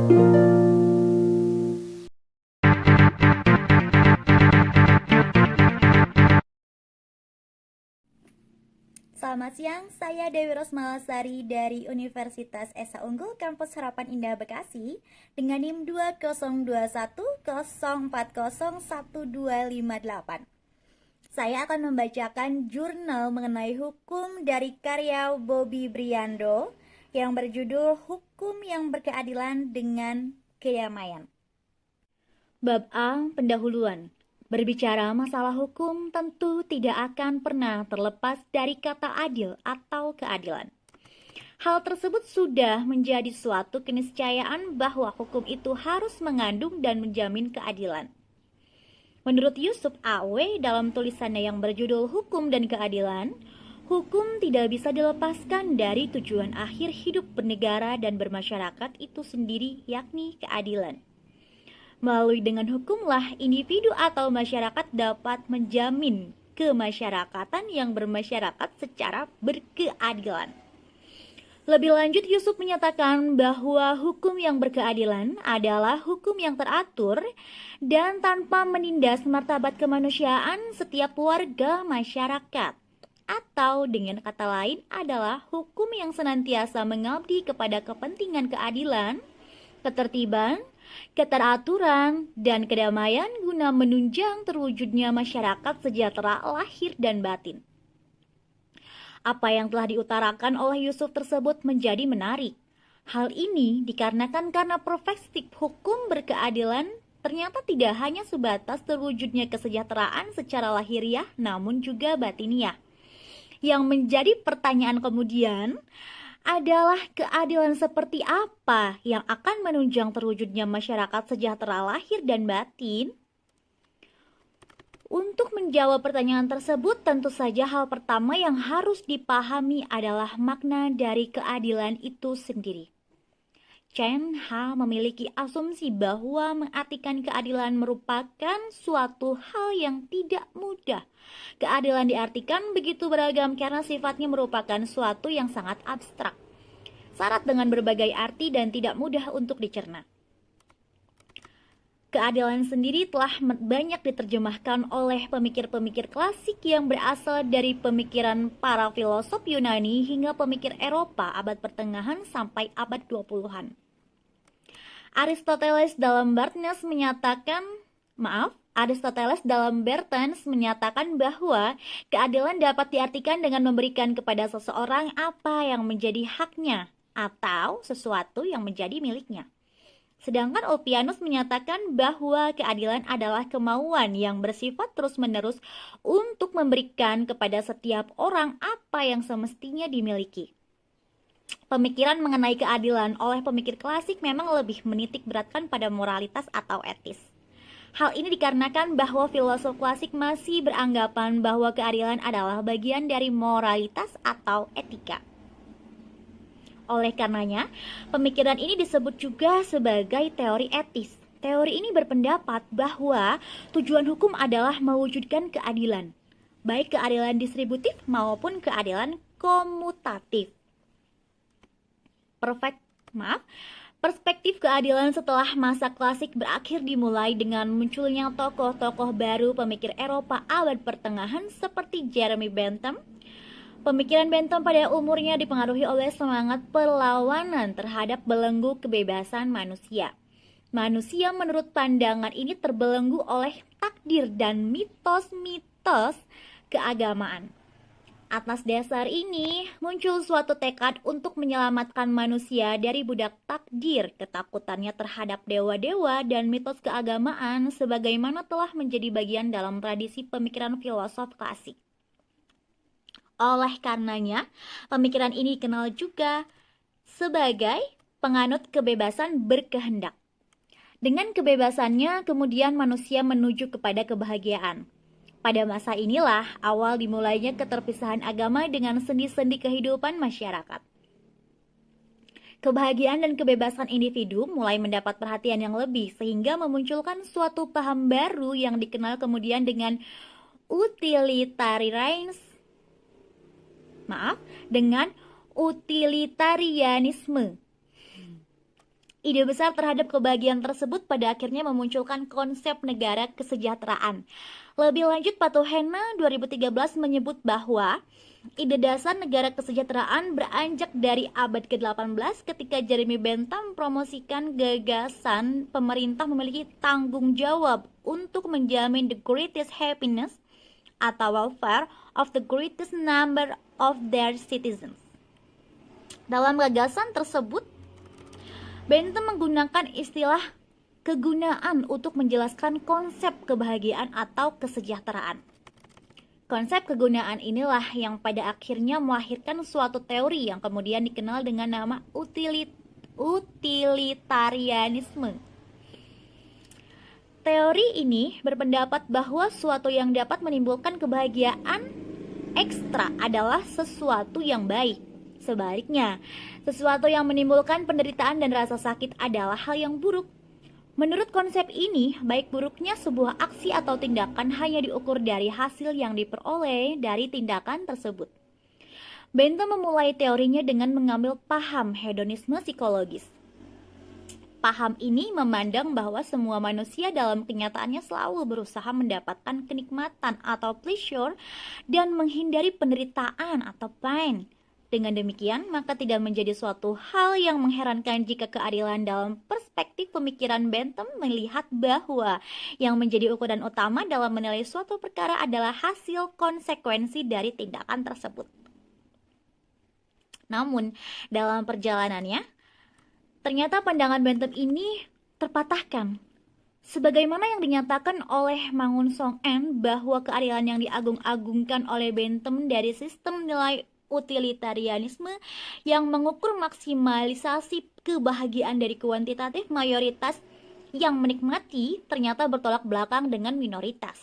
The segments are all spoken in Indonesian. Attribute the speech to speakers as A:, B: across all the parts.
A: Selamat siang, saya Dewi Rosmalasari dari Universitas Esa Unggul Kampus Harapan Indah Bekasi dengan NIM 202104011258. Saya akan membacakan jurnal mengenai hukum dari karya Bobby Briando yang berjudul Hukum yang Berkeadilan dengan Kedamaian. Bab A. Pendahuluan. Berbicara masalah hukum tentu tidak akan pernah terlepas dari kata adil atau keadilan. Hal tersebut sudah menjadi suatu keniscayaan bahwa hukum itu harus mengandung dan menjamin keadilan. Menurut Yusuf A.W. dalam tulisannya yang berjudul Hukum dan Keadilan, hukum tidak bisa dilepaskan dari tujuan akhir hidup bernegara dan bermasyarakat itu sendiri, yakni keadilan. Melalui dengan hukumlah individu atau masyarakat dapat menjamin kemasyarakatan yang bermasyarakat secara berkeadilan. Lebih lanjut, Yusuf menyatakan bahwa hukum yang berkeadilan adalah hukum yang teratur dan tanpa menindas martabat kemanusiaan setiap warga masyarakat. Atau dengan kata lain adalah hukum yang senantiasa mengabdi kepada kepentingan keadilan, ketertiban, keteraturan, dan kedamaian guna menunjang terwujudnya masyarakat sejahtera lahir dan batin. Apa yang telah diutarakan oleh Yusuf tersebut menjadi menarik. Hal ini dikarenakan karena perspektif hukum berkeadilan ternyata tidak hanya sebatas terwujudnya kesejahteraan secara lahiriah namun juga batiniah. Yang menjadi pertanyaan kemudian adalah keadilan seperti apa yang akan menunjang terwujudnya masyarakat sejahtera lahir dan batin? Untuk menjawab pertanyaan tersebut, tentu saja hal pertama yang harus dipahami adalah makna dari keadilan itu sendiri. Chen Ha memiliki asumsi bahwa mengartikan keadilan merupakan suatu hal yang tidak mudah. Keadilan diartikan begitu beragam karena sifatnya merupakan suatu yang sangat abstrak, syarat dengan berbagai arti dan tidak mudah untuk dicerna. Keadilan sendiri telah banyak diterjemahkan oleh pemikir-pemikir klasik yang berasal dari pemikiran para filosof Yunani hingga pemikir Eropa abad pertengahan sampai abad 20-an. Aristoteles dalam Bertens menyatakan bahwa keadilan dapat diartikan dengan memberikan kepada seseorang apa yang menjadi haknya atau sesuatu yang menjadi miliknya. Sedangkan Ulpianus menyatakan bahwa keadilan adalah kemauan yang bersifat terus-menerus untuk memberikan kepada setiap orang apa yang semestinya dimiliki. Pemikiran mengenai keadilan oleh pemikir klasik memang lebih menitik beratkan pada moralitas atau etis. Hal ini dikarenakan bahwa filosof klasik masih beranggapan bahwa keadilan adalah bagian dari moralitas atau etika. Oleh karenanya, pemikiran ini disebut juga sebagai teori etis. Teori ini berpendapat bahwa tujuan hukum adalah mewujudkan keadilan, baik keadilan distributif maupun keadilan komutatif. Perspektif keadilan setelah masa klasik berakhir dimulai dengan munculnya tokoh-tokoh baru pemikir Eropa abad pertengahan seperti Jeremy Bentham. Pemikiran Bentham pada umurnya dipengaruhi oleh semangat perlawanan terhadap belenggu kebebasan manusia. Manusia menurut pandangan ini terbelenggu oleh takdir dan mitos-mitos keagamaan. Atas dasar ini, muncul suatu tekad untuk menyelamatkan manusia dari budak takdir, ketakutannya terhadap dewa-dewa dan mitos keagamaan sebagaimana telah menjadi bagian dalam tradisi pemikiran filosof klasik. Oleh karenanya, pemikiran ini dikenal juga sebagai penganut kebebasan berkehendak. Dengan kebebasannya, kemudian manusia menuju kepada kebahagiaan. Pada masa inilah awal dimulainya keterpisahan agama dengan sendi-sendi kehidupan masyarakat. Kebahagiaan dan kebebasan individu mulai mendapat perhatian yang lebih sehingga memunculkan suatu paham baru yang dikenal kemudian dengan utilitarianisme. Ide besar terhadap kebahagiaan tersebut pada akhirnya memunculkan konsep negara kesejahteraan. Lebih lanjut, Patohena 2013 menyebut bahwa ide dasar negara kesejahteraan beranjak dari abad ke-18 ketika Jeremy Bentham promosikan gagasan pemerintah memiliki tanggung jawab untuk menjamin the greatest happiness atau welfare of the greatest number of their citizens. Dalam gagasan tersebut, Bentham menggunakan istilah kegunaan untuk menjelaskan konsep kebahagiaan atau kesejahteraan. Konsep kegunaan inilah yang pada akhirnya melahirkan suatu teori yang kemudian dikenal dengan nama utilitarianisme. Teori ini berpendapat bahwa suatu yang dapat menimbulkan kebahagiaan ekstra adalah sesuatu yang baik. Sebaliknya, sesuatu yang menimbulkan penderitaan dan rasa sakit adalah hal yang buruk. Menurut konsep ini, baik buruknya sebuah aksi atau tindakan hanya diukur dari hasil yang diperoleh dari tindakan tersebut. Bentham memulai teorinya dengan mengambil paham hedonisme psikologis. Paham ini memandang bahwa semua manusia dalam kenyataannya selalu berusaha mendapatkan kenikmatan atau pleasure dan menghindari penderitaan atau pain. Dengan demikian, maka tidak menjadi suatu hal yang mengherankan jika keadilan dalam perspektif pemikiran Bentham melihat bahwa yang menjadi ukuran utama dalam menilai suatu perkara adalah hasil konsekuensi dari tindakan tersebut. Namun, dalam perjalanannya, ternyata pandangan Bentham ini terpatahkan. Sebagaimana yang dinyatakan oleh Mangun Song-en bahwa keadilan yang diagung-agungkan oleh Bentham dari sistem nilai utilitarianisme yang mengukur maksimalisasi kebahagiaan dari kuantitatif mayoritas yang menikmati ternyata bertolak belakang dengan minoritas.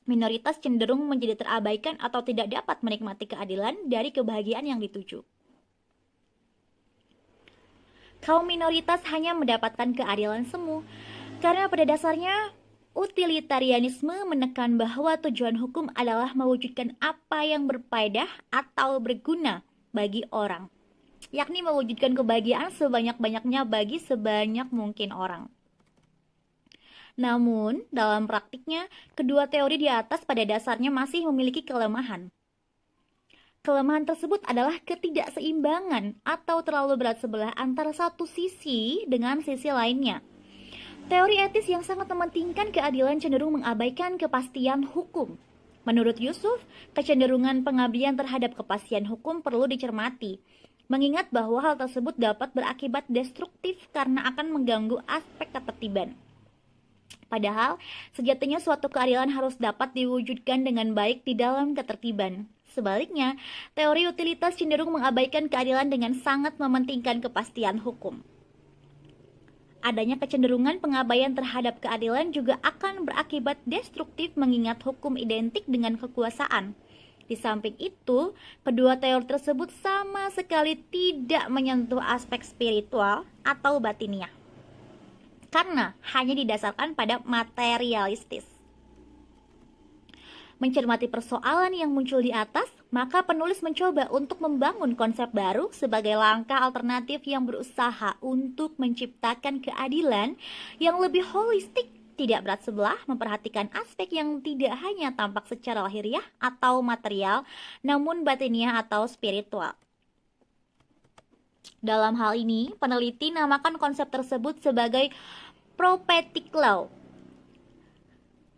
A: Minoritas cenderung menjadi terabaikan atau tidak dapat menikmati keadilan dari kebahagiaan yang dituju. Kaum minoritas hanya mendapatkan keadilan semu, karena pada dasarnya utilitarianisme menekan bahwa tujuan hukum adalah mewujudkan apa yang berfaedah atau berguna bagi orang, yakni mewujudkan kebahagiaan sebanyak-banyaknya bagi sebanyak mungkin orang. Namun, dalam praktiknya, kedua teori di atas pada dasarnya masih memiliki kelemahan. Kelemahan tersebut adalah ketidakseimbangan atau terlalu berat sebelah antara satu sisi dengan sisi lainnya. Teori etis yang sangat mementingkan keadilan cenderung mengabaikan kepastian hukum. Menurut Yusuf, kecenderungan pengabdian terhadap kepastian hukum perlu dicermati, mengingat bahwa hal tersebut dapat berakibat destruktif karena akan mengganggu aspek ketertiban. Padahal, sejatinya suatu keadilan harus dapat diwujudkan dengan baik di dalam ketertiban. Sebaliknya, teori utilitas cenderung mengabaikan keadilan dengan sangat mementingkan kepastian hukum. Adanya kecenderungan pengabaian terhadap keadilan juga akan berakibat destruktif mengingat hukum identik dengan kekuasaan. Di samping itu, kedua teori tersebut sama sekali tidak menyentuh aspek spiritual atau batiniah, karena hanya didasarkan pada materialistis. Mencermati persoalan yang muncul di atas, maka penulis mencoba untuk membangun konsep baru sebagai langkah alternatif yang berusaha untuk menciptakan keadilan yang lebih holistik, tidak berat sebelah, memperhatikan aspek yang tidak hanya tampak secara lahiriah atau material, namun batiniah atau spiritual. Dalam hal ini, peneliti namakan konsep tersebut sebagai prophetic law.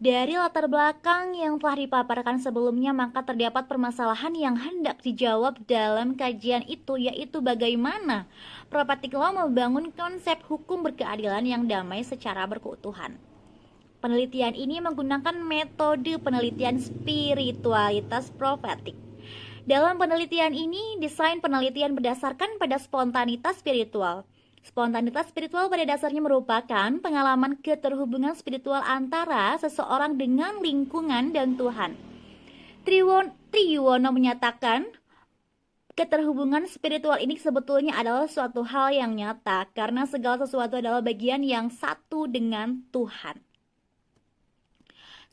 A: Dari latar belakang yang telah dipaparkan sebelumnya, maka terdapat permasalahan yang hendak dijawab dalam kajian itu, yaitu bagaimana prophetic law membangun konsep hukum berkeadilan yang damai secara berkeutuhan. Penelitian ini menggunakan metode penelitian spiritualitas prophetik. Dalam penelitian ini, desain penelitian berdasarkan pada spontanitas spiritual. Spontanitas spiritual pada dasarnya merupakan pengalaman keterhubungan spiritual antara seseorang dengan lingkungan dan Tuhan. Triwono menyatakan keterhubungan spiritual ini sebetulnya adalah suatu hal yang nyata karena segala sesuatu adalah bagian yang satu dengan Tuhan.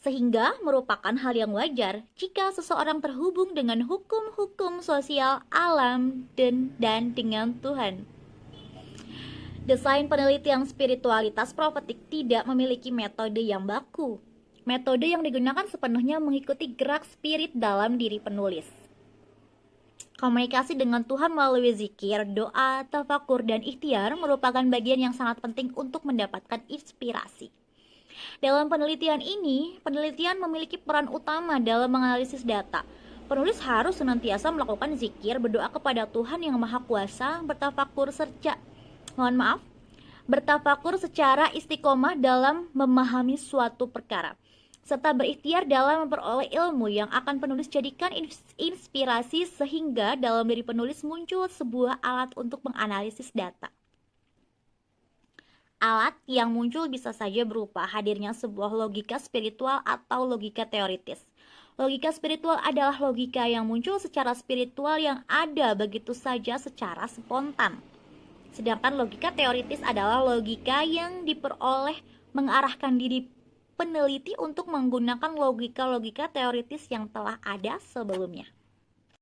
A: Sehingga merupakan hal yang wajar jika seseorang terhubung dengan hukum-hukum sosial alam dan dengan Tuhan. Desain penelitian spiritualitas profetik tidak memiliki metode yang baku. Metode yang digunakan sepenuhnya mengikuti gerak spirit dalam diri penulis. Komunikasi dengan Tuhan melalui zikir, doa, tafakur, dan ikhtiar merupakan bagian yang sangat penting untuk mendapatkan inspirasi. Dalam penelitian ini, penelitian memiliki peran utama dalam menganalisis data. Penulis harus senantiasa melakukan zikir, berdoa kepada Tuhan yang Maha Kuasa, bertafakur secara istiqomah dalam memahami suatu perkara, serta berikhtiar dalam memperoleh ilmu yang akan penulis jadikan inspirasi sehingga dalam diri penulis muncul sebuah alat untuk menganalisis data. Alat yang muncul bisa saja berupa hadirnya sebuah logika spiritual atau logika teoritis. Logika spiritual adalah logika yang muncul secara spiritual yang ada begitu saja secara spontan. Sedangkan logika teoritis adalah logika yang diperoleh mengarahkan diri peneliti untuk menggunakan logika-logika teoritis yang telah ada sebelumnya.